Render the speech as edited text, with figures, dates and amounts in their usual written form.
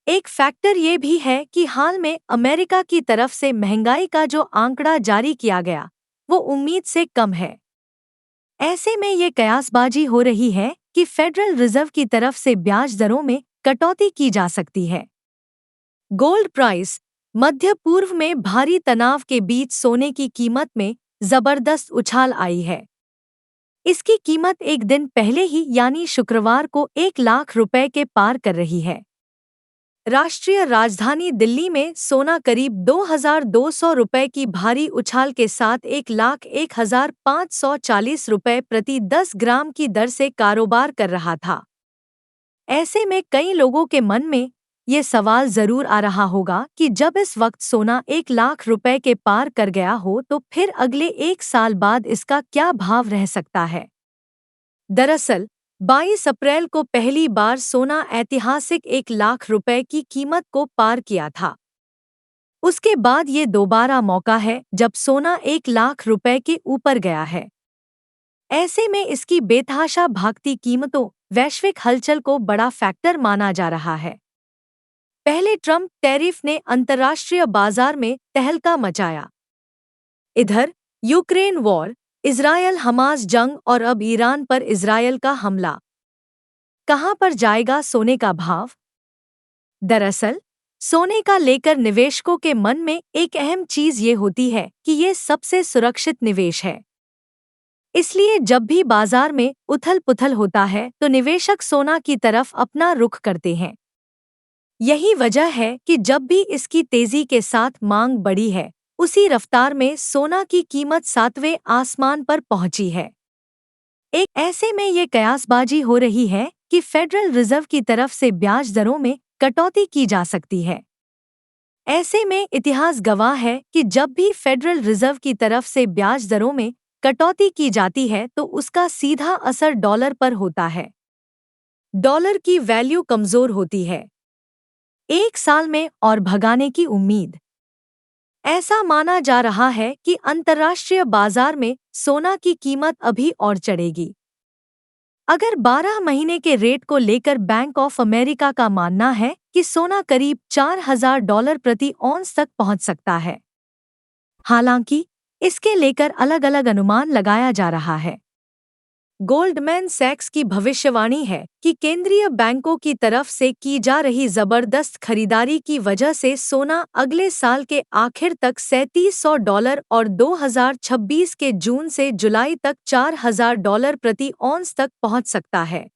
एक फैक्टर ये भी है कि हाल में अमेरिका की तरफ से महंगाई का जो आंकड़ा जारी किया गया वो उम्मीद से कम है। ऐसे में ये कयासबाजी हो रही है कि फेडरल रिजर्व की तरफ से ब्याज दरों में कटौती की जा सकती है। Gold price. मध्य पूर्व में भारी तनाव के बीच सोने की कीमत में जबरदस्त उछाल आई है। इसकी कीमत एक दिन पहले ही यानी शुक्रवार को 1 लाख रुपए के पार कर रही है। राष्ट्रीय राजधानी दिल्ली में सोना करीब 2,200 रुपए की भारी उछाल के साथ 1,01,540 रुपए प्रति 10 ग्राम की दर से कारोबार कर रहा था। ऐसे में कई लोगों के मन में ये सवाल जरूर आ रहा होगा कि जब इस वक्त सोना 1 लाख रुपए के पार कर गया हो तो फिर अगले 1 साल बाद इसका क्या भाव रह सकता है। दरअसल 22 अप्रैल को पहली बार सोना ऐतिहासिक 1 लाख रुपए की कीमत को पार किया था। उसके बाद ये दोबारा मौका है जब सोना 1 लाख रुपए के ऊपर गया है। ऐसे में इसकी बेतहाशा भागती कीमतों वैश्विक हलचल को बड़ा फैक्टर माना जा रहा है। पहले ट्रंप टैरिफ ने अंतर्राष्ट्रीय बाजार में तहलका मचाया। इधर यूक्रेन वॉर, इजरायल हमास जंग और अब ईरान पर इजरायल का हमला। कहां पर जाएगा सोने का भाव? दरअसल सोने का लेकर निवेशकों के मन में एक अहम चीज ये होती है कि ये सबसे सुरक्षित निवेश है। इसलिए जब भी बाजार में उथल-पुथल होता है तो निवेशक सोना की तरफ अपना रुख करते हैं। यही वजह है कि जब भी इसकी तेजी के साथ मांग बढ़ी है, उसी रफ्तार में सोना की कीमत 7वें आसमान पर पहुंची है। एक ऐसे में ये कयासबाजी हो रही है कि फेडरल रिजर्व की तरफ से ब्याज दरों में कटौती की जा सकती है। ऐसे में इतिहास गवाह है कि जब भी फेडरल रिजर्व की तरफ से ब्याज दरों में कटौती की जाती है तो उसका सीधा असर डॉलर पर होता है। डॉलर की वैल्यू कमजोर होती है। 1 साल में और भगाने की उम्मीद। ऐसा माना जा रहा है कि अंतर्राष्ट्रीय बाजार में सोना की कीमत अभी और चढ़ेगी। अगर 12 महीने के रेट को लेकर बैंक ऑफ अमेरिका का मानना है कि सोना करीब $4,000 प्रति औंस तक पहुंच सकता है। हालांकि इसके लेकर अलग-अलग अनुमान लगाया जा रहा है। गोल्डमैन सैक्स की भविष्यवाणी है कि केंद्रीय बैंकों की तरफ से की जा रही जबरदस्त खरीदारी की वजह से सोना अगले साल के आखिर तक $3,700 और 2026 के जून से जुलाई तक $4,000 प्रति औंस तक पहुंच सकता है।